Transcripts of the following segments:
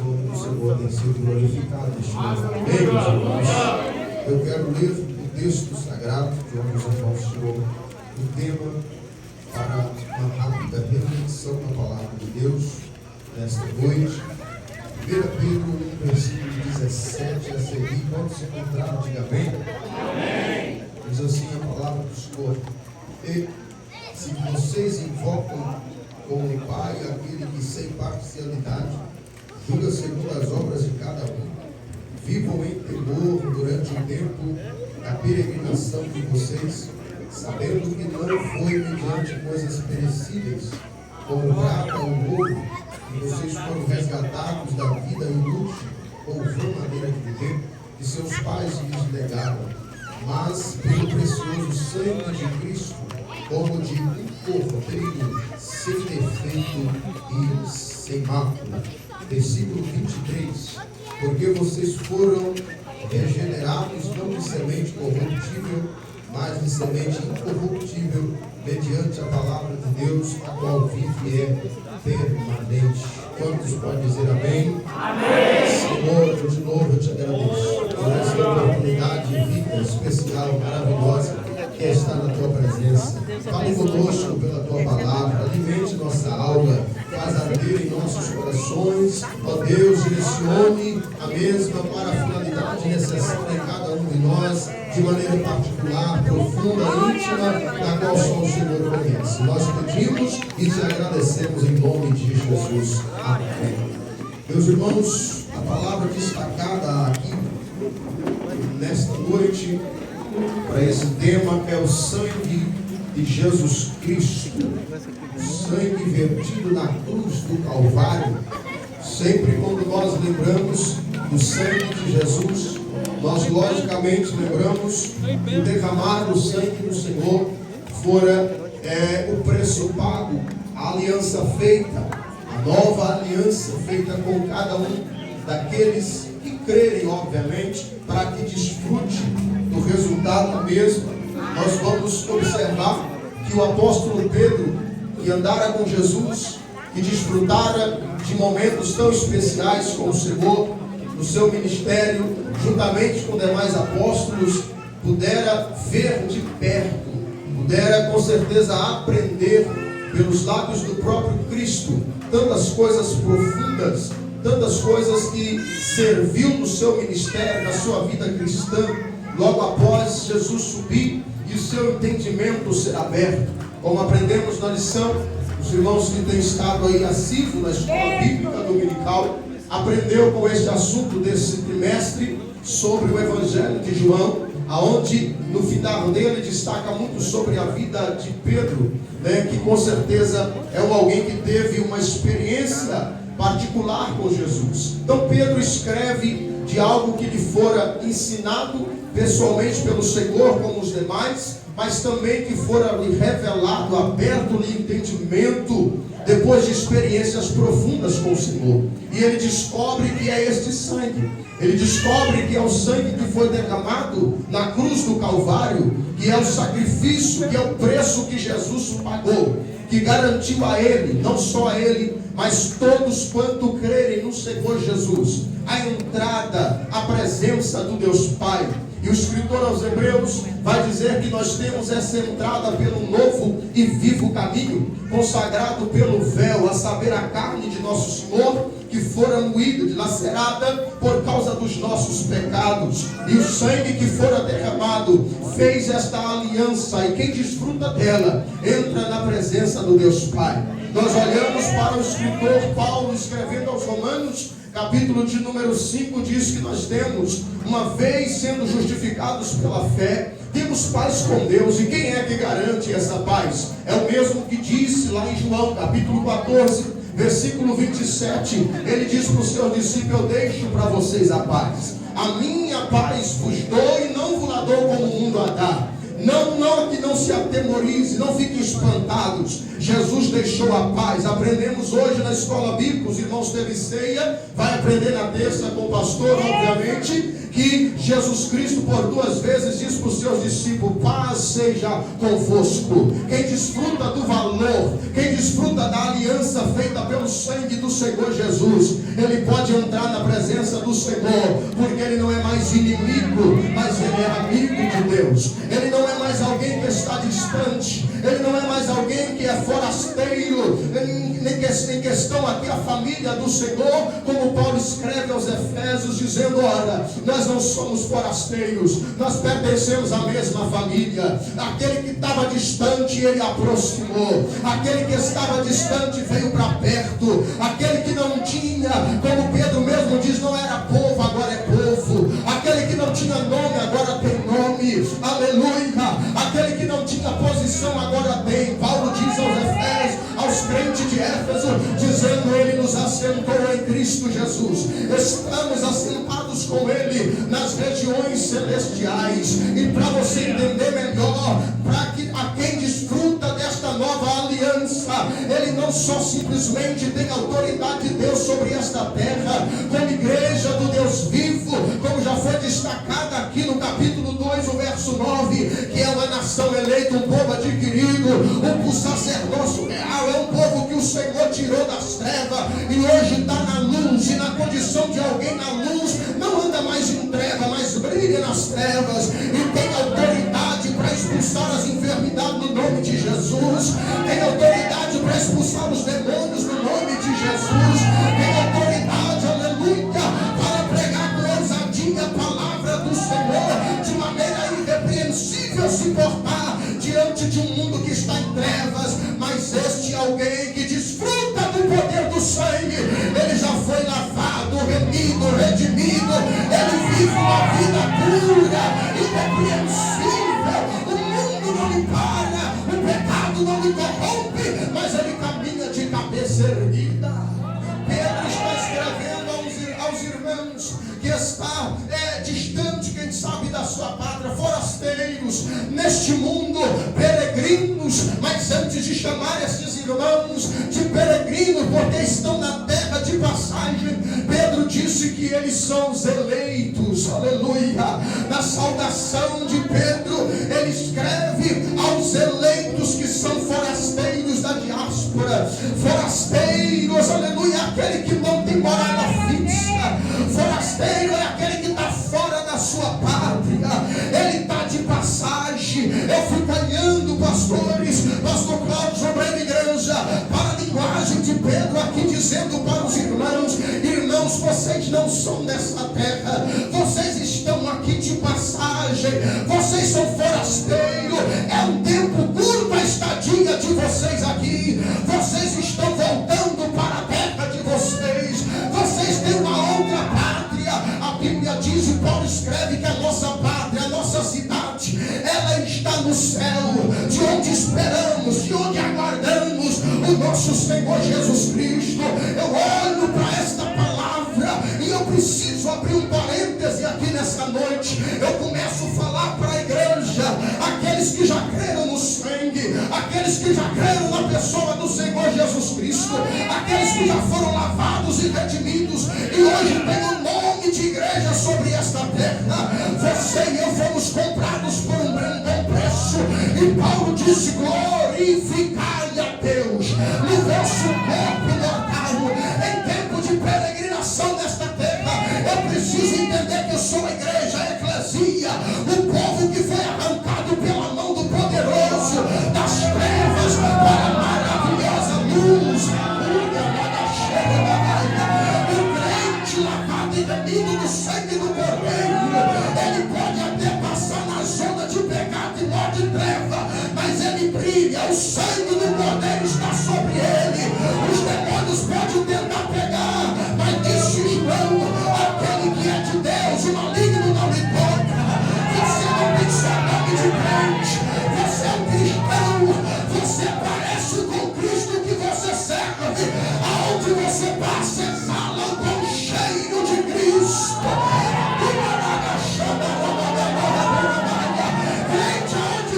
O Senhor tem sido glorificado neste lugar. Amém, meus irmãos? Eu quero ler o texto sagrado de onde os irmãos tirou o tema para uma rápida reflexão na palavra de Deus nesta noite. 1 Pedro 1, versículo 17 a seguir. Quando se encontrar, diga amém. Amém. Diz assim a palavra do Senhor: e se vocês invocam como Pai aquele que sem parcialidade julga segundo as obras de cada um, vivam em temor durante o tempo da peregrinação de vocês, sabendo que não foi mediante coisas perecíveis, como prata ou ouro, que vocês foram resgatados da vida inútil ou vã maneira de viver que seus pais lhes legaram, mas pelo precioso sangue de Cristo, como de um cordeiro sem defeito e sem mácula. Versículo 23: porque vocês foram regenerados não de semente corruptível, mas de semente incorruptível, mediante a palavra de Deus, a qual vive e é permanente. Quantos podem dizer amém? Amém. Senhor, de novo eu te agradeço por essa oportunidade de vida especial, maravilhosa, que está na tua presença. Fale conosco pela tua palavra, alimente nossa alma, faz arder em nossos corações, ó Deus, direcione a mesma para a finalidade necessária em cada um de nós, de maneira particular, profunda, íntima, na qual só o Senhor conhece. Nós pedimos e te agradecemos em nome de Jesus. Amém. Meus irmãos, a palavra destacada aqui nesta noite para esse tema é o sangue de Jesus Cristo, o sangue vertido na cruz do Calvário. Sempre quando nós lembramos do sangue de Jesus, nós logicamente lembramos que o derramar do sangue do Senhor fora o preço pago, a aliança feita, a nova aliança feita com cada um daqueles que crerem, obviamente, para que desfrute do resultado mesmo. Nós vamos observar que o apóstolo Pedro, que andara com Jesus, que desfrutara de momentos tão especiais com o Senhor, no seu ministério, juntamente com demais apóstolos, pudera ver de perto, pudera com certeza aprender pelos lábios do próprio Cristo tantas coisas profundas, tantas coisas que serviu no seu ministério, na sua vida cristã, logo após Jesus subir e o seu entendimento ser aberto. Como aprendemos na lição, os irmãos que têm estado aí assíduos na escola bíblica dominical, aprendeu com este assunto desse trimestre sobre o Evangelho de João, aonde no final dele destaca muito sobre a vida de Pedro, que com certeza é alguém que teve uma experiência particular com Jesus. Então Pedro escreve de algo que lhe fora ensinado pessoalmente pelo Senhor, como os demais, mas também que fora lhe revelado, aberto-lhe entendimento, depois de experiências profundas com o Senhor. E ele descobre que é este sangue. Ele descobre que é o sangue que foi derramado na cruz do Calvário, que é o sacrifício, que é o preço que Jesus pagou, que garantiu a ele, não só a ele, mas todos quanto crerem no Senhor Jesus, a entrada, a presença do Deus Pai. E o escritor aos Hebreus vai dizer que nós temos essa entrada pelo novo e vivo caminho, consagrado pelo véu, a saber, a carne de nosso Senhor, que fora moída, dilacerada por causa dos nossos pecados. E o sangue que fora derramado fez esta aliança, e quem desfruta dela entra na presença do Deus Pai. Nós olhamos para o escritor Paulo escrevendo aos Romanos, capítulo de número 5, diz que nós temos, uma vez sendo justificados pela fé, temos paz com Deus. E quem é que garante essa paz? É o mesmo que disse lá em João, capítulo 14, versículo 27. Ele diz para os seus discípulos: eu deixo para vocês a paz. A minha paz vos dou e não vos la dou como o mundo a dá. Não que não se atemorize, não fiquem espantados. Jesus deixou a paz. Aprendemos hoje na escola bíblica, os irmãos teve ceia, vai aprender na terça com o pastor, obviamente, que Jesus Cristo por 2 vezes diz para os seus discípulos: paz seja convosco. Quem desfruta do valor, quem desfruta da aliança feita pelo sangue do Senhor Jesus, ele pode entrar na presença do Senhor, porque ele não é mais inimigo, mas ele é amigo de Deus. Ele não é mais alguém que está distante, ele não é mais alguém que é forasteiro, em questão aqui a família do Senhor, como Paulo escreve aos Efésios, dizendo: ora, nós não somos forasteiros, nós pertencemos à mesma família. Aquele que estava distante, ele aproximou. Aquele que estava distante veio para perto. Aquele que não tinha, como Pedro mesmo diz, não era povo, agora é povo. Aquele que não tinha nome, agora tem nome. Aleluia. Aquele que não tinha posição, agora tem. Paulo diz aos Efésios, aos crentes de Éfeso, dizendo: ele nos assentou em Cristo Jesus. Estamos assentados com ele nas regiões celestiais. E para você entender melhor, para que a quem desfruta desta nova aliança, ele não só simplesmente tem autoridade de Deus sobre esta terra, como igreja do Deus vivo, como já foi destacado aqui no capítulo 2, o verso 9, que é uma nação eleita, um povo adquirido, um sacerdócio real, é um povo que o Senhor tirou das trevas e hoje está na luz, e na condição de alguém na luz, não anda mais em treva, mas brilha nas trevas, e tem autoridade para expulsar as enfermidades no nome de Jesus, tem autoridade para expulsar os demônios no nome de Jesus, tem autoridade, aleluia, para pregar com ousadia a palavra do Senhor, de maneira irrepreensível se portar diante de um mundo que está em trevas. Mas este alguém que desfruta do poder do sangue, ele já foi lavado, remido, redimido, ele vive uma vida pura, irrepreensível. O mundo não lhe para, o pecado não lhe corrompe, mas ele caminha de cabeça erguida. Pedro está escrevendo aos irmãos que está distante, quem sabe, da sua pátria, forasteiros neste mundo, peregrinos. Mas antes de chamar esses irmãos de peregrinos, porque estão na terra de passagem, Pedro disse que eles são os eleitos. Aleluia. Na saudação de Pedro, ele escreve aos eleitos que são forasteiros da diáspora, forasteiros, aleluia, aquele que não tem morada fixa. Forasteiro é aquele que está fora da sua pátria, ele está de passagem. Eu fui ganhando, pastores, pastor Cláudio, sobre a igreja, para a linguagem de Pedro aqui, dizendo para os irmãos: irmãos, vocês não são dessa terra, vocês estão aqui de passagem, vocês são forasteiros, é um tempo curto a estadia de vocês aqui, vocês estão voltando para a terra de vocês, vocês têm uma outra pátria. A Bíblia diz, e Paulo escreve, que a nossa pátria, a nossa cidade, ela está no céu, de onde esperamos, de onde aguardamos o nosso Senhor Jesus Cristo. Eu olho para esta palavra e eu preciso abrir um parêntese aqui nessa noite. Eu começo a falar para a igreja, aqueles que já creram no sangue, aqueles que já creram na pessoa do Senhor Jesus Cristo, aqueles que já foram lavados e redimidos e hoje tem o nome de igreja sobre esta terra. Você e eu fomos comprados por um bom preço, e Paulo disse: glorificai a Deus no vosso corpo mortal. Em tempo de peregrinação nesta terra, eu preciso entender que eu sou a igreja, a eclesia, o povo que foi arrancado pela mão do poderoso das trevas para a maravilhosa luz. O crente lavado e remido do sangue do Cordeiro, ele pode até passar na zona de pecado e morte e treva, mas ele brilha, o sangue do Cordeiro está sobre ele. Os demônios podem tentar pegar, mas disse João, aquele que é de Deus, o maligno não lhe toca. Você não tem só nome de crente, você é um cristão, você parece com o Cristo que você serve. Aonde você passa, exala o bom cheiro de Cristo. Crente, aonde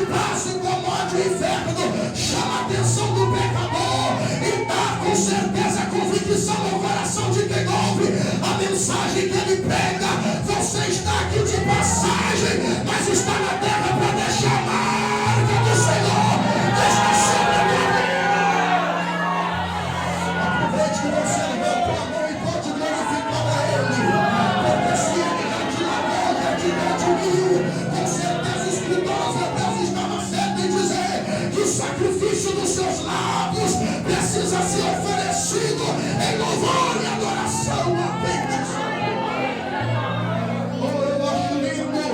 a mensagem que ele prega. Você está aqui de passagem, mas está na terra para deixar a marca do Senhor. Está sobre a tua vida. Aproveite que você levantou a mão e pode glorificar a Ele, porque se Ele já te lavou, já te redimiu, com certeza os escritores hebreus estavam certos em dizer que o sacrifício dos seus lábios precisa ser oferecido em louvor e adoração a Deus. Oh, eu acho lindo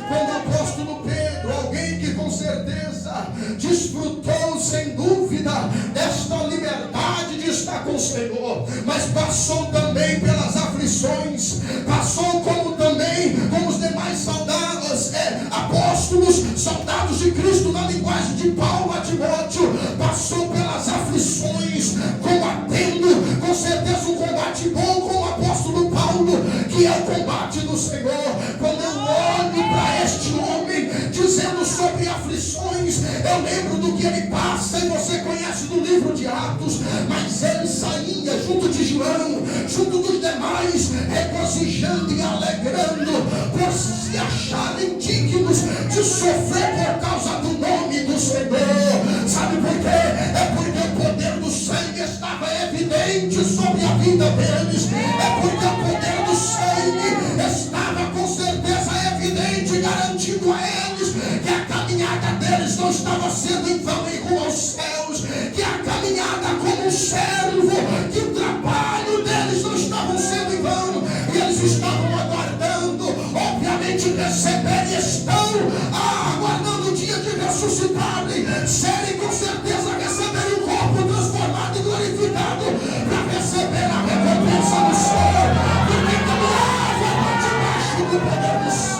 quando o apóstolo Pedro, alguém que com certeza desfrutou sem dúvida desta liberdade de estar com o Senhor, mas passou também pelas aflições, passou como também com os demais soldados, apóstolos, soldados de Cristo na linguagem de Paulo a Timóteo, passou pelas aflições, combatendo, com certeza um combate bom com o apóstolo Paulo, que é o combate do Senhor. Quando eu olho para este homem dizendo sobre aflições, eu lembro do que ele passa, e você conhece do livro de Atos, mas ele saía junto de João, junto dos demais, regozijando e alegrando por se acharem dignos de sofrer por causa do nome do Senhor. Sabe por quê? É porque o poder do sangue estava evidente sobre a vida deles. É porque o poder do sangue estava com certeza evidente, garantindo a eles que a caminhada deles não estava sendo em vão em rumo aos céus, que a caminhada como um servo, que o trabalho deles não estava sendo em vão, e eles estavam aguardando, obviamente receberem e estão aguardando o dia de ressuscitarem, serem com certeza receberem o corpo transformado e glorificado para receber a recompensa do céu, porque caminhava debaixo do poder do céu.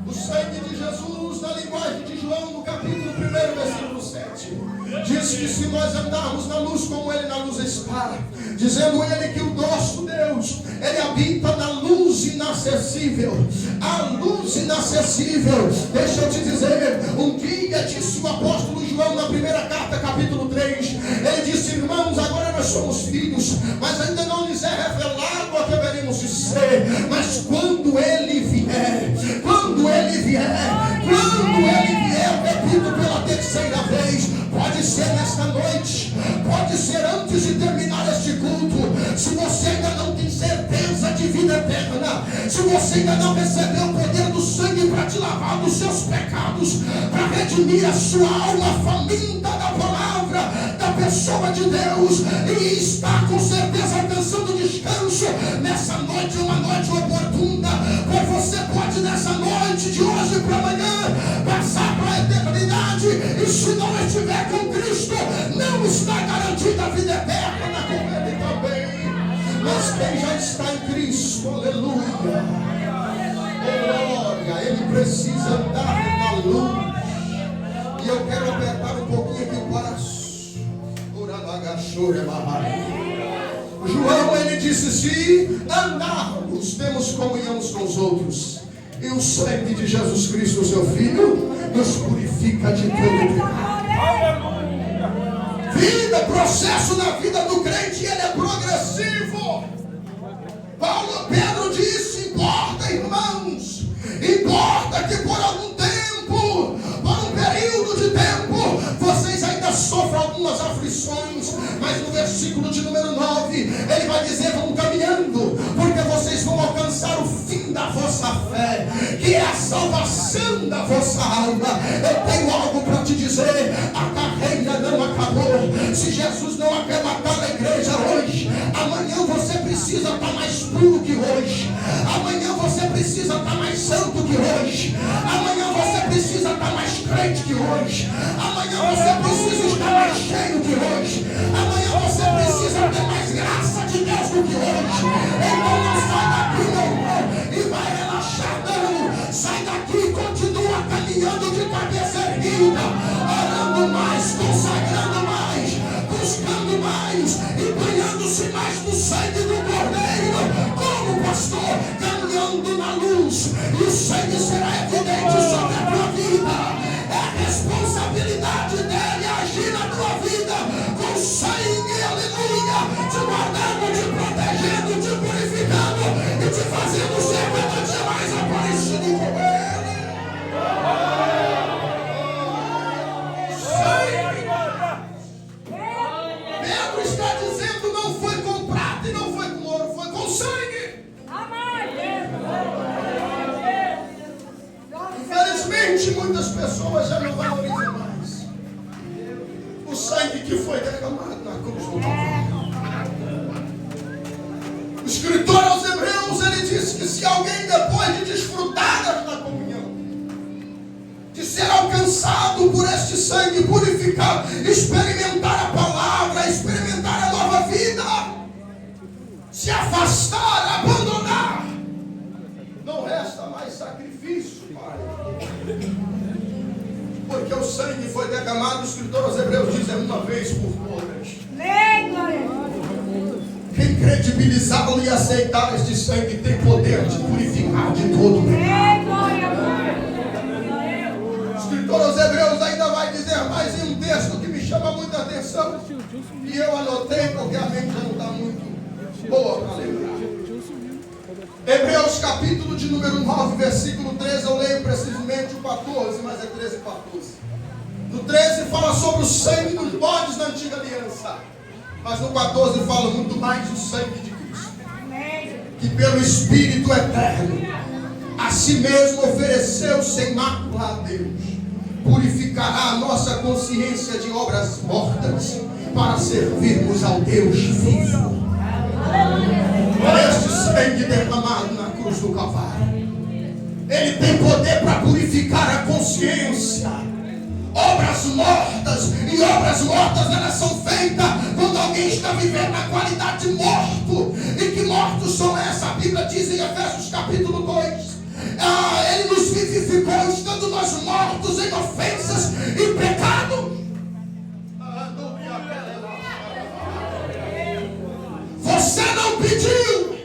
O sangue de Jesus, na linguagem de João, no capítulo 1, versículo 7, diz que se nós andarmos na luz como Ele na luz está, dizendo Ele que o nosso Deus, Ele habita na luz inacessível. A luz inacessível, deixa eu te dizer, um dia disse o apóstolo João na primeira carta, capítulo 3, ele disse: irmãos, agora nós somos filhos, mas ainda não lhes é revelado o que haveremos de ser, mas quando Ele vier, eu repito pela terceira vez, pode ser nesta noite, pode ser antes de terminar este culto, se você ainda não tem certeza de vida eterna, se você ainda não recebeu o poder do sangue para te lavar dos seus pecados, para redimir a sua alma faminta da palavra, da pessoa de Deus, e está com certeza alcançando descanso, nessa noite é uma noite oportuna, pois você pode nessa noite, de hoje para amanhã, passar para a eternidade, e se não estiver com Cristo, não está garantida a vida eterna com Ele também. Mas quem já está em Cristo, aleluia, glória, ele precisa andar na luz. E eu quero apertar um pouquinho aqui o braço. João, ele disse: se andarmos, temos comunhão uns com os outros, e o sangue de Jesus Cristo, seu Filho, nos purifica de todo pecado. Vida, processo na vida do crente, ele é progressivo. Pedro disse: importa, irmãos, importa que por algum tempo, por um período de tempo, vocês ainda sofram algumas aflições, mas no versículo de número 9, ele vai dizer: vão caminhando, porque vocês vão alcançar o fim da vossa fé, que é a salvação da vossa alma. Eu tenho algo para te dizer: a carreira não acabou. Se Jesus não arrebatar a igreja hoje, amanhã você precisa estar mais puro que hoje, amanhã você precisa estar mais santo que hoje, amanhã você precisa estar mais crente que hoje, amanhã você precisa estar mais cheio que hoje, amanhã você precisa ter mais graça de Deus do que hoje. Então não sai daqui, meu irmão, e vai relaxar, não. Sai daqui e continua caminhando de cabeça erguida, orando mais, consagrando mais, buscando mais, empenhando-se mais no sangue do Cordeiro, como pastor, caminhando na luz, e o sangue será evidente sobre a tua vida. É a responsabilidade dele agir na tua vida. Pedro está dizendo, não foi com prata e não foi com ouro, foi com sangue. Infelizmente, muitas pessoas já não valorizam mais o sangue que foi derramado na cruz do Calvário. O escritor aos Hebreus, ele disse que se alguém, depois de desfrutar desta comunhão, de ser alcançado por este sangue purificado, experimentar a palavra, experimentar a nova vida, se afastar, abandonar, não resta mais sacrifício, Pai. Porque o sangue foi derramado, o escritor aos Hebreus diz, é uma vez por todas. Quem credibilizá-lo e aceitar este sangue tem poder de purificar de todo o pecado. O escritor aos Hebreus ainda vai dizer mais em um texto que me chama muita atenção, e eu anotei porque a mente não está muito boa para lembrar. Hebreus capítulo de número 9, versículo 13, eu leio precisamente o 14, mas é 13 e 14. No 13 fala sobre o sangue dos bodes da antiga aliança, mas no 14 fala muito mais do sangue de Cristo, que pelo Espírito eterno a si mesmo ofereceu sem mácula a Deus, purificará a nossa consciência de obras mortas para servirmos ao Deus vivo. Este sangue derramado na cruz do Calvário, ele tem poder para purificar a consciência. Obras mortas, e obras mortas elas são feitas quando alguém está vivendo na qualidade de morto. E que mortos são essas? A Bíblia diz em Efésios capítulo 2, ele nos vivificou estando nós mortos em ofensas e pecados. Você não pediu.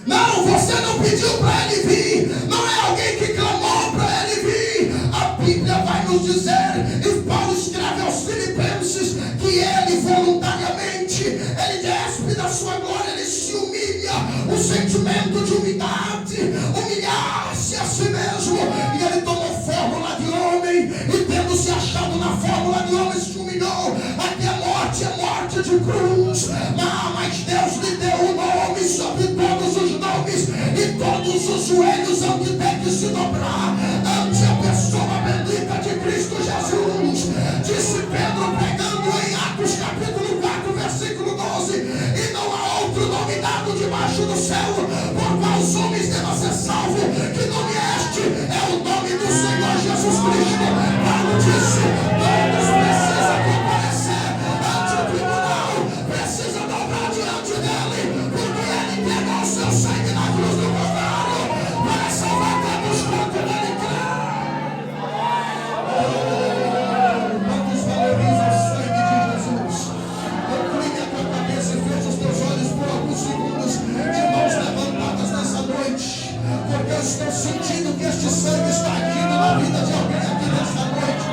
Não, você não pediu para ele vir. Não é alguém que clamou para ele vir. A Bíblia vai nos dizer, e Paulo escreve aos Filipenses, que ele voluntariamente, ele despe da sua glória, ele se humilha. O sentimento de humildade, humilhar-se a si mesmo. E ele tomou fórmula de homem, e tendo se achado na fórmula de homem, se humilhou até a morte de cruz. Mas Deus lhe deu um nome sobre todos os nomes, e todos os joelhos hão de ter que se dobrar ante a pessoa bendita de Cristo Jesus. Disse Pedro, pregando em Atos capítulo 4, versículo 12, e não há outro nome dado debaixo do céu por qual os homens devem ser salvos, que nome este é o nome do Senhor Jesus Cristo. Paulo disse, todos precisam comparecer ante o tribunal, precisa dobrar diante dele, porque ele entregou o seu sangue na cruz do Calvário para salvar todos quanto nele crê. Quantos valorizam o sangue de Jesus? Incline a tua cabeça e feche os teus olhos por alguns segundos, de mãos levantadas nessa noite, porque eu estou sentindo que este sangue está agindo na vida de alguém aqui nessa noite.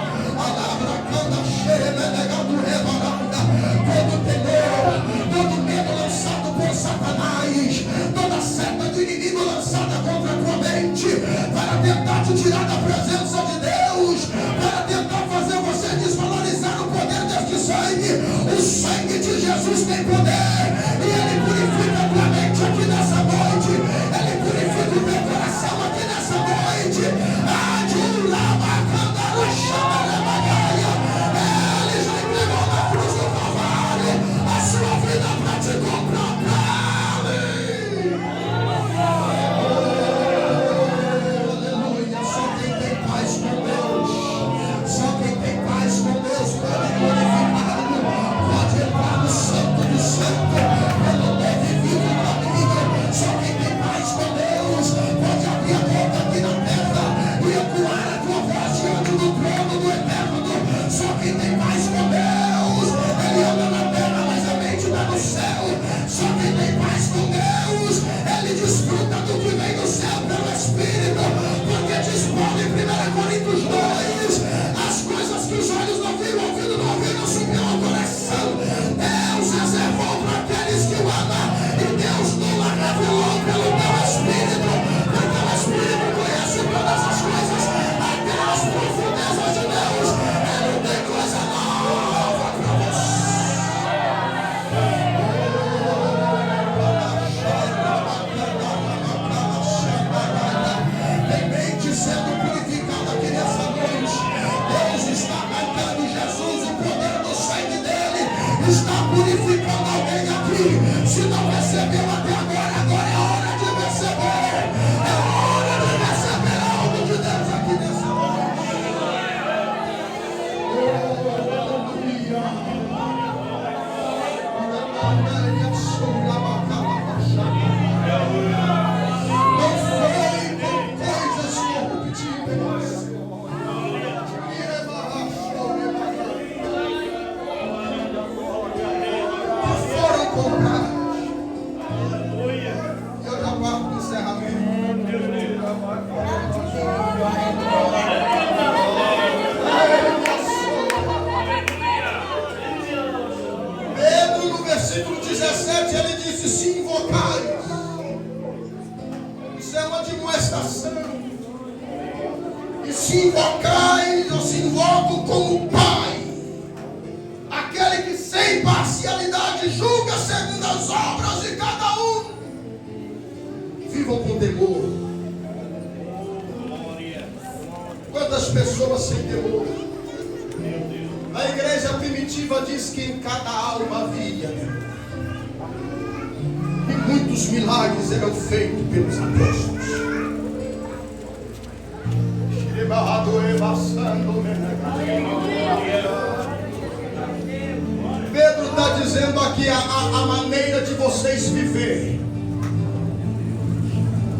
Todo temor, todo medo lançado por Satanás, toda seta do inimigo lançada contra a tua mente, para tentar te tirar da presença de Deus, para tentar fazer você desvalorizar o poder deste sangue. O sangue de Jesus tem poder, e ele purifica a tua mente aqui nessa noite, ele purifica o teu coração aqui nessa noite. Ele já entregou na cruz do Calvário a sua vida para te comprar para ele. Aleluia. Só quem tem paz com Deus, só quem tem paz com Deus pode glorificá-lo, pode entrar no santo do santo. Se não recebeu até agora, agora é hora de receber. É hora de receber algo de Deus aqui nessa noite. Não foi com coisas corruptíveis. Foram comprados. Eu já parto do encerramento. Pedro, no versículo 17, ele disse: se invocais. Isso é uma admoestação. E se invocais, eu se invoco como Pai. Aquele que sem parcialidade julga segundo as obras de cada um. Vivam com temor. Quantas pessoas sem temor? A igreja primitiva diz que em cada alma havia temor. E muitos milagres eram feitos pelos apóstolos. Pedro está dizendo aqui a maneira de vocês viverem.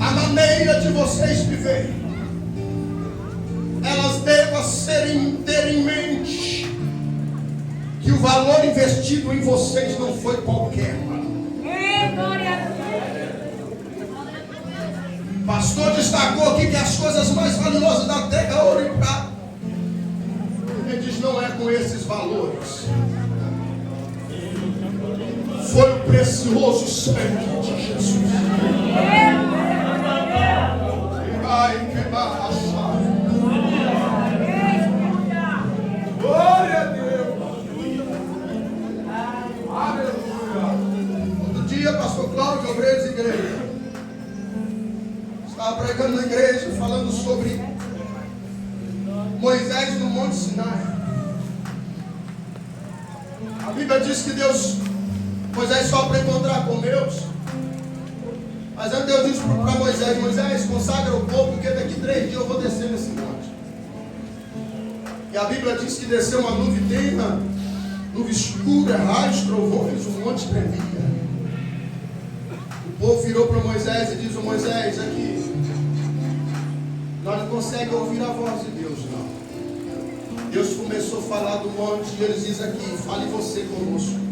A maneira de vocês viverem. Elas devem ter em mente que o valor investido em vocês não foi qualquer. O pastor destacou aqui que as coisas mais valiosas da terra é ouro e prata. Ele diz: não é com esses valores. Foi o precioso sangue de Jesus. Vai queimar a chave. Glória a Deus. Aleluia. Outro dia, pastor Cláudio, obreiros de igreja, estava pregando na igreja, falando sobre Moisés no Monte Sinai. A Bíblia diz que Moisés só para encontrar com Deus. Mas antes Deus disse para Moisés: Moisés, consagra o povo, porque daqui 3 dias eu vou descer nesse monte. E a Bíblia diz que desceu uma nuvem densa, nuvem escura, raios, trovões, o monte tremia. O povo virou para Moisés e diz: Moisés, aqui nós não conseguimos ouvir a voz de Deus, não. Deus começou a falar do monte e ele diz aqui: fale você conosco.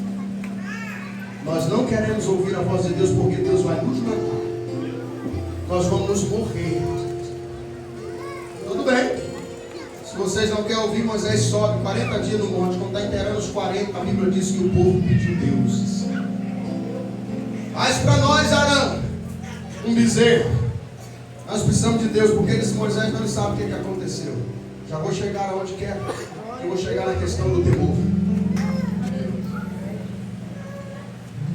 Nós não queremos ouvir a voz de Deus, porque Deus vai nos matar. Nós vamos morrer. Tudo bem. Se vocês não querem ouvir, Moisés sobe 40 dias no monte. Quando está inteirando os 40, a Bíblia diz que o povo pediu deuses. Mas para nós, Arão, um bezerro. Nós precisamos de Deus, porque esse Moisés não sabe o que aconteceu. Já vou chegar aonde quer. Eu vou chegar na questão do temor.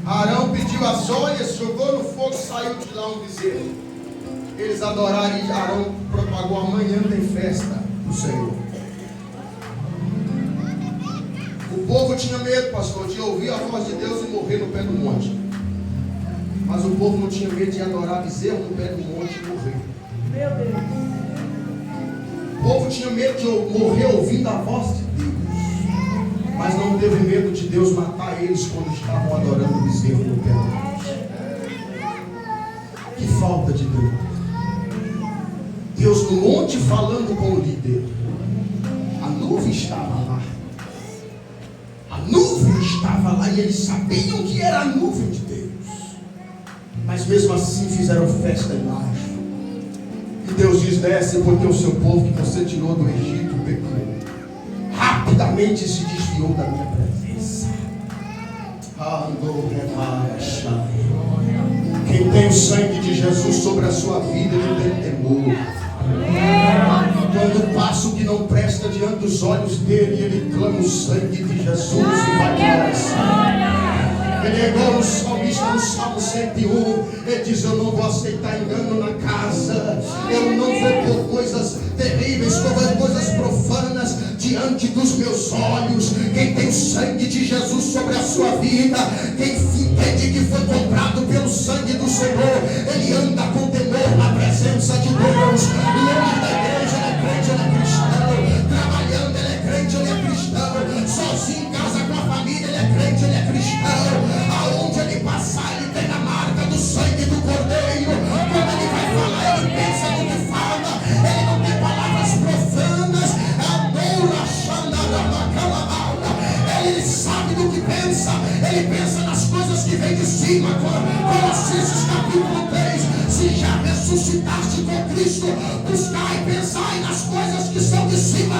Arão pediu as joias, jogou no fogo, saiu de lá um bezerro. Eles adoraram e Arão propagou: amanhã tem festa do Senhor. O povo tinha medo, pastor, de ouvir a voz de Deus e morrer no pé do monte. Mas o povo não tinha medo de adorar bezerro no pé do monte e morrer. Meu Deus. O povo tinha medo de morrer ouvindo a voz de Deus. Mas não teve medo de Deus matar eles quando estavam adorando o bezerro no pé do monte. Que falta de Deus. Deus no monte falando com o líder. A nuvem estava lá. A nuvem estava lá e eles sabiam que era a nuvem de Deus. Mas mesmo assim fizeram festa embaixo. E Deus diz: desce, porque o seu povo que você tirou do Egito pecou. Rapidamente se desviou da minha presença. Quem tem o sangue de Jesus sobre a sua vida, ele tem temor. Quando passa o que não presta diante dos olhos dele, ele clama o sangue de Jesus e vai para ele é igual o salmista no Salmo 101. Ele diz: eu não vou aceitar engano na casa. Eu não vou pôr coisas terríveis, coisas profanas diante dos meus olhos. Quem tem o sangue de Jesus sobre a sua vida, quem entende que foi comprado pelo sangue do Senhor, ele anda com temor na presença de Deus. Longe da igreja, ele é crente, ele é cristão. Trabalhando, ele é crente, ele é cristão. Sozinho em casa com a família, ele é crente, ele é cristão. Aonde ele passar, ele tem a marca do sangue do Cordeiro. Quando ele vai falar, ele pensa no que fala. Ele não tem palavras profanas. Ele sabe do que pensa. Ele pensa nas coisas que vem de cima. Colossenses capítulo 3. Se já ressuscitaste com Cristo, buscai e pensai nas coisas que são de cima,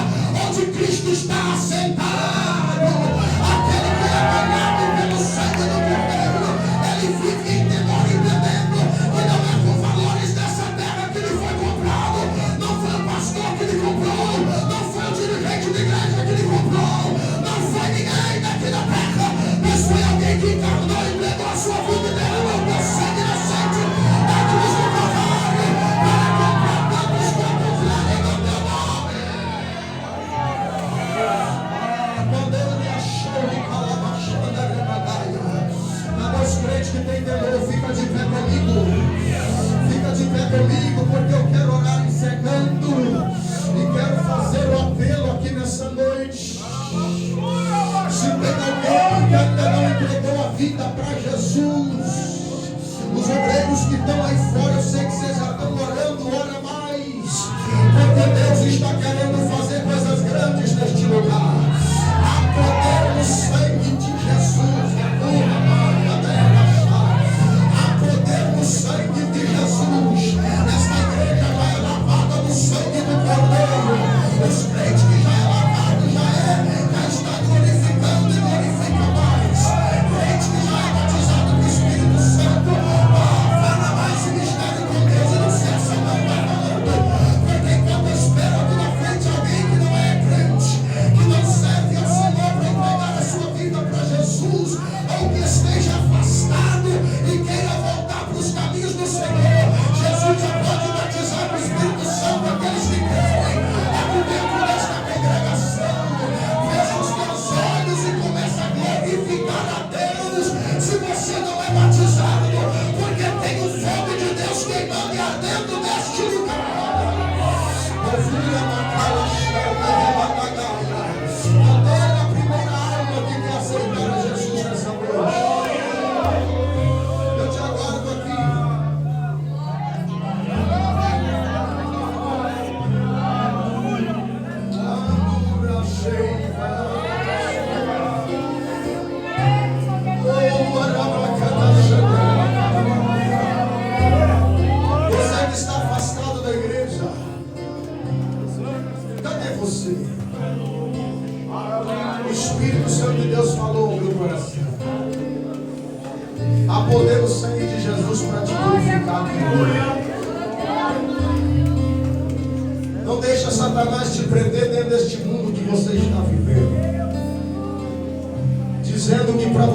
onde Cristo está assentado. Aquele que é ganhado pelo sangue do Cordeiro, ele vive em temor, entendendo que não é com valores dessa terra que ele foi comprado. Não foi o pastor que ele comprou, não foi o dirigente da igreja que ele comprou, não foi ninguém daqui da terra, mas foi alguém que encarnou e entregou a sua vida dela no sangue inocente da cruz do Calvário, para comprar tantos quantos lerem o teu nome. Quando ele me achou, me calabachou da rebagaia. Meus crentes que tem temor, fica de pé comigo. Fica de pé comigo, porque eu quero orar encerrando e quero fazer o apelo aqui nessa noite. Se tem alguém que ainda não entregou a vida para Jesus, os obreiros que estão aí fora, eu sei que vocês já estão orando, ora mais, porque Deus está querendo fazer coisas grandes neste lugar. Há poder no sangue de Jesus. Há poder no sangue de Jesus. Esta igreja já é lavada no sangue do Cordeiro. Os crentes que já é lavado, já está glorificando e glorifica mais. Crente que já é batizado com o Espírito Santo, fala mais esse mistério com Deus e não cessa, não vai falando. Porque enquanto espera aqui na frente alguém que não é crente, que não serve ao Senhor para entregar a sua vida para Jesus, ou que esteja afastado e queira voltar para os caminhos do Senhor, Jesus já pode batizar com o Espírito Santo aqueles que creem aqui dentro desta congregação. Fecha os teus olhos e começa a glorificar a Deus. Se você não é batizado, porque tem o fogo de Deus queimando e ardendo neste lugar. Cadê a primeira alma que quer aceitar a Jesus nessa noite? Eu te aguardo aqui. Você que está afastado da igreja, cadê você? O Espírito Santo de Deus falou no meu coração. Há poder no sangue de Jesus para te glorificar. Não deixa Satanás te prender dentro deste mundo que você está vivendo, dizendo que para